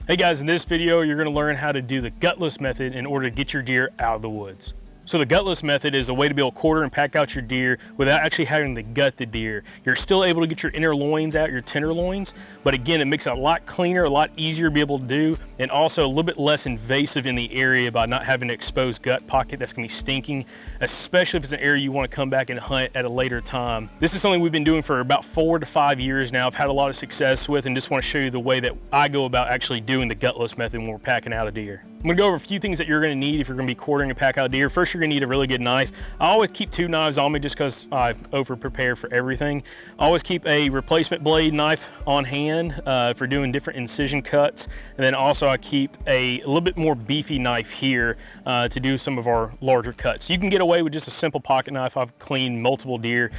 Hey guys, in this video, you're gonna learn how to do the gutless method in order to get your deer out of the woods. So the gutless method is a way to be able to quarter and pack out your deer without actually having to gut the deer. You're still able to get your inner loins out, your tenderloins, but again, it makes it a lot cleaner, a lot easier to be able to do, and also a little bit less invasive in the area by not having an exposed gut pocket that's gonna be stinking, especially if it's an area you wanna come back and hunt at a later time. This is something we've been doing for about 4 to 5 years now. I've had a lot of success with, and just wanna show you the way that I go about actually doing the gutless method when we're packing out a deer. I'm gonna go over a few things that you're gonna need if you're gonna be quartering and pack out deer. First, you're gonna need a really good knife. I always keep 2 knives on me just because I over-prepare for everything. I always keep a replacement blade knife on hand for doing different incision cuts. And then also I keep a little bit more beefy knife here to do some of our larger cuts. You can get away with just a simple pocket knife. I've cleaned multiple deer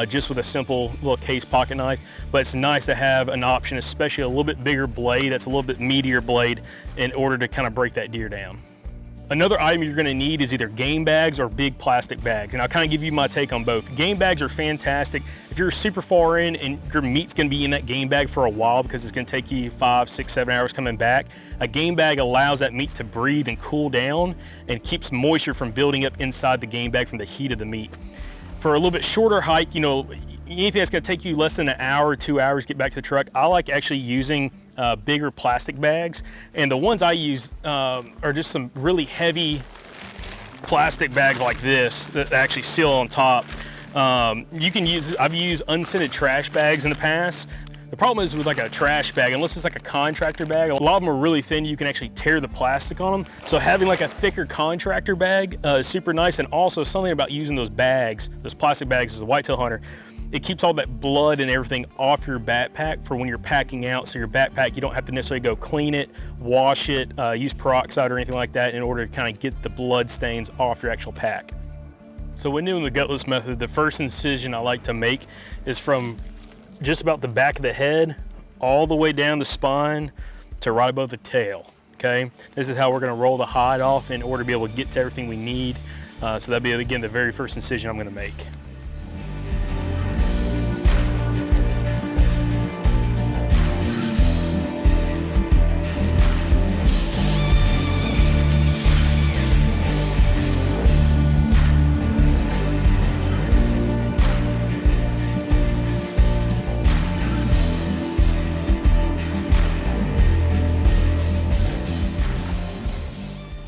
just with a simple little case pocket knife, but it's nice to have an option, especially a little bit bigger blade that's a little bit meatier blade in order to kind of break that deer down. Another item you're gonna need is either game bags or big plastic bags, and I'll kind of give you my take on both. Game bags are fantastic. If you're super far in and your meat's gonna be in that game bag for a while because it's gonna take you 5, 6, 7 hours coming back, a game bag allows that meat to breathe and cool down and keeps moisture from building up inside the game bag from the heat of the meat. For a little bit shorter hike, you know, anything that's gonna take you less than an hour, 2 hours to get back to the truck, I like actually using bigger plastic bags. And the ones I use are just some really heavy plastic bags like this that actually seal on top. You can use, I've used unscented trash bags in the past. The problem is with like a trash bag, unless it's like a contractor bag, a lot of them are really thin, you can actually tear the plastic on them. So having like a thicker contractor bag is super nice. And also something about using those bags, those plastic bags as a whitetail hunter, it keeps all that blood and everything off your backpack for when you're packing out. So your backpack, you don't have to necessarily go clean it, wash it, use peroxide or anything like that in order to kind of get the blood stains off your actual pack. So when doing the gutless method, the first incision I like to make is from just about the back of the head all the way down the spine to right above the tail, okay? This is how we're gonna roll the hide off in order to be able to get to everything we need. So that'd be, again, the very first incision I'm gonna make.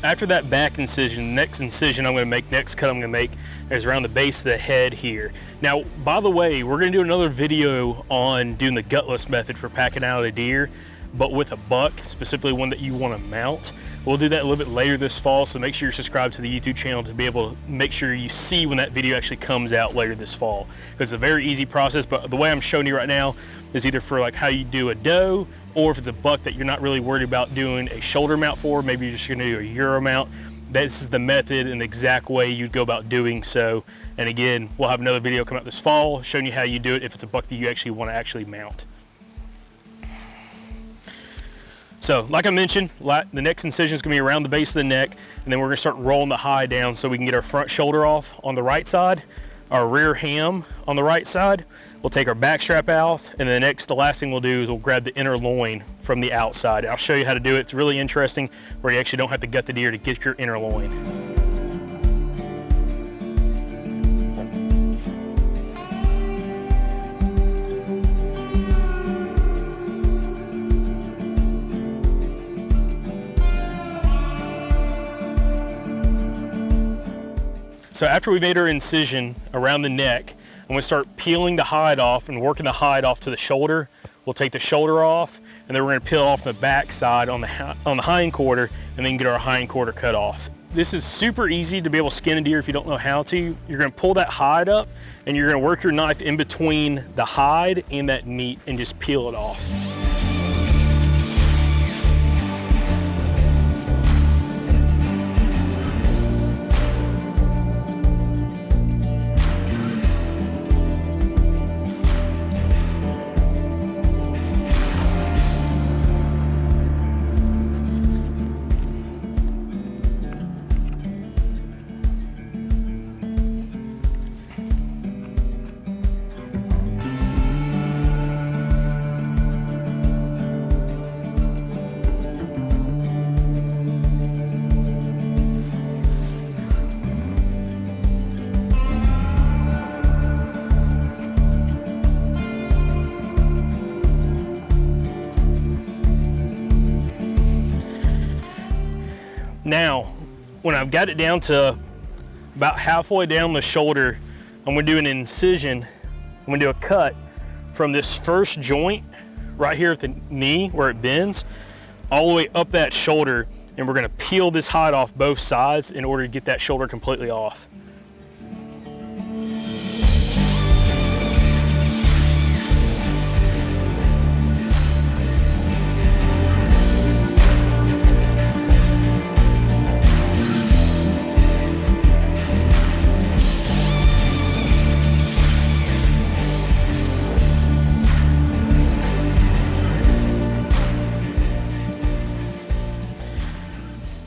After that back incision, next incision I'm gonna make, next cut I'm gonna make is around the base of the head here. Now, by the way, we're gonna do another video on doing the gutless method for packing out a deer, but with a buck, specifically one that you wanna mount. We'll do that a little bit later this fall, so make sure you're subscribed to the YouTube channel to be able to make sure you see when that video actually comes out later this fall. Because it's a very easy process, but the way I'm showing you right now is either for like how you do a doe, or if it's a buck that you're not really worried about doing a shoulder mount for, maybe you're just gonna do a Euro mount. This is the method and the exact way you'd go about doing so. And again, we'll have another video come out this fall showing you how you do it if it's a buck that you actually wanna actually mount. So like I mentioned, the next incision is gonna be around the base of the neck, and then we're gonna start rolling the hide down so we can get our front shoulder off on the right side, our rear ham on the right side. We'll take our back strap out, and then the last thing we'll do is we'll grab the inner loin from the outside. I'll show you how to do it. It's really interesting where you actually don't have to gut the deer to get your inner loin. So after we made our incision around the neck, I'm gonna start peeling the hide off and working the hide off to the shoulder. We'll take the shoulder off, and then we're gonna peel off the back side on the hind quarter, and then get our hind quarter cut off. This is super easy to be able to skin a deer if you don't know how to. You're gonna pull that hide up, and you're gonna work your knife in between the hide and that meat and just peel it off. Now, when I've got it down to about halfway down the shoulder, I'm gonna do an incision. I'm gonna do a cut from this first joint right here at the knee where it bends, all the way up that shoulder, and we're gonna peel this hide off both sides in order to get that shoulder completely off.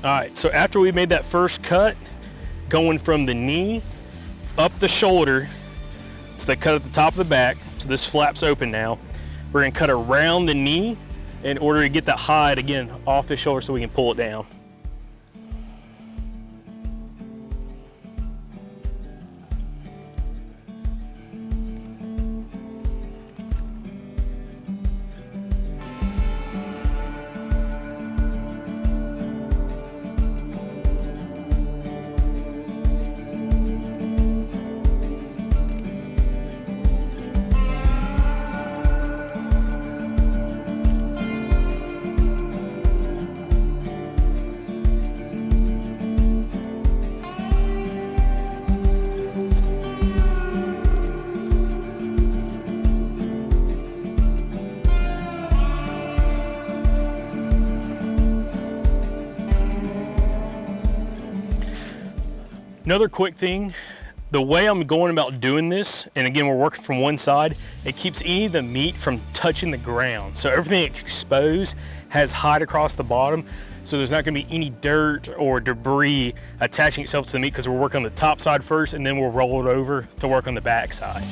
All right, so after we made that first cut, going from the knee up the shoulder to the cut at the top of the back, so this flap's open now, we're gonna cut around the knee in order to get that hide, again, off the shoulder so we can pull it down. Another quick thing, the way I'm going about doing this, and again, we're working from one side, it keeps any of the meat from touching the ground. So everything exposed has hide across the bottom, so there's not gonna be any dirt or debris attaching itself to the meat, because we're working on the top side first, and then we'll roll it over to work on the back side.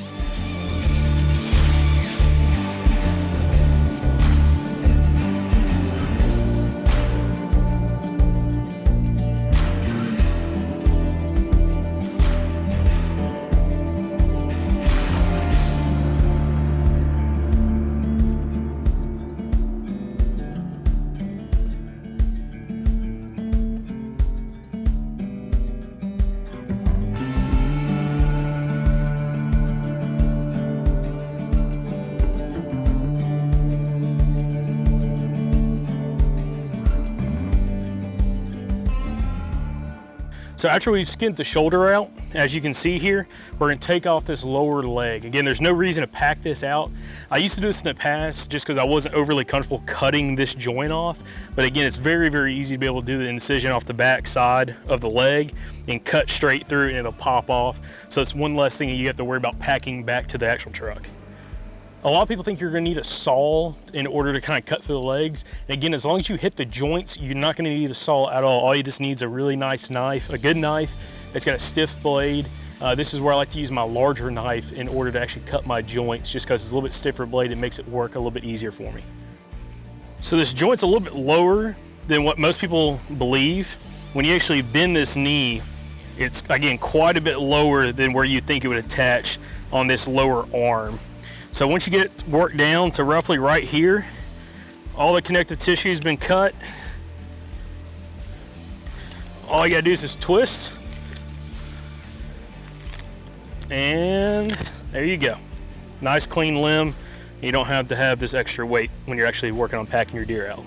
So after we've skinned the shoulder out, as you can see here, we're gonna take off this lower leg. Again, there's no reason to pack this out. I used to do this in the past just because I wasn't overly comfortable cutting this joint off. But again, it's very, very easy to be able to do the incision off the back side of the leg and cut straight through and it'll pop off. So it's one less thing you have to worry about packing back to the actual truck. A lot of people think you're gonna need a saw in order to kind of cut through the legs. And again, as long as you hit the joints, you're not gonna need a saw at all. All you just need is a really nice knife, a good knife. It's got a stiff blade. This is where I like to use my larger knife in order to actually cut my joints, just because it's a little bit stiffer blade, it makes it work a little bit easier for me. So this joint's a little bit lower than what most people believe. When you actually bend this knee, it's again quite a bit lower than where you think it would attach on this lower arm. So once you get it worked down to roughly right here, all the connective tissue has been cut. All you gotta do is just twist. And there you go. Nice clean limb. You don't have to have this extra weight when you're actually working on packing your deer out.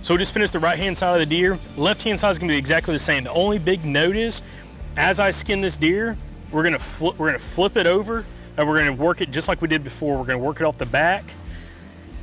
So we just finished the right-hand side of the deer. Left-hand side is gonna be exactly the same. The only big note is, as I skin this deer, we're gonna flip it over, and we're gonna work it just like we did before. We're gonna work it off the back,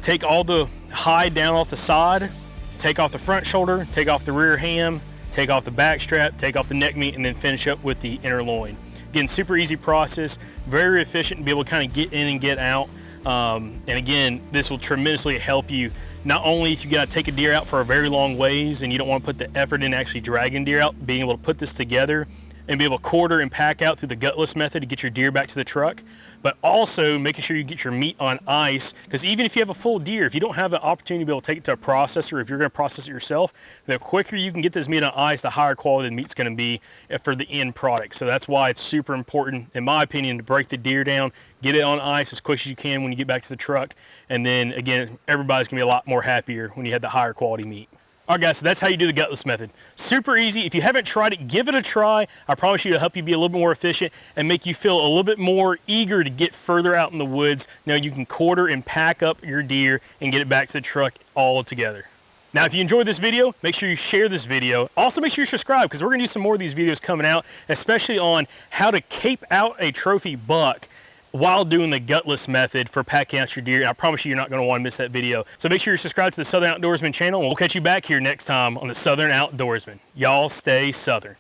take all the hide down off the side, take off the front shoulder, take off the rear ham, take off the back strap, take off the neck meat, and then finish up with the inner loin. Again, super easy process, very efficient to be able to kind of get in and get out. And again, this will tremendously help you, not only if you gotta take a deer out for a very long ways and you don't wanna put the effort in actually dragging deer out, being able to put this together and be able to quarter and pack out through the gutless method to get your deer back to the truck, but also making sure you get your meat on ice, because even if you have a full deer, if you don't have an opportunity to be able to take it to a processor, if you're gonna process it yourself, the quicker you can get this meat on ice, the higher quality the meat's gonna be for the end product. So that's why it's super important, in my opinion, to break the deer down, get it on ice as quick as you can when you get back to the truck, and then again, everybody's gonna be a lot more happier when you have the higher quality meat. All right, guys, so that's how you do the gutless method. Super easy. If you haven't tried it, give it a try. I promise you it'll help you be a little bit more efficient and make you feel a little bit more eager to get further out in the woods. Now you can quarter and pack up your deer and get it back to the truck all together. Now, if you enjoyed this video, make sure you share this video. Also, make sure you subscribe, because we're gonna do some more of these videos coming out, especially on how to cape out a trophy buck while doing the gutless method for packing out your deer. And I promise you, you're not going to want to miss that video. So make sure you're subscribed to the Southern Outdoorsman channel, and we'll catch you back here next time on the Southern Outdoorsman. Y'all stay Southern.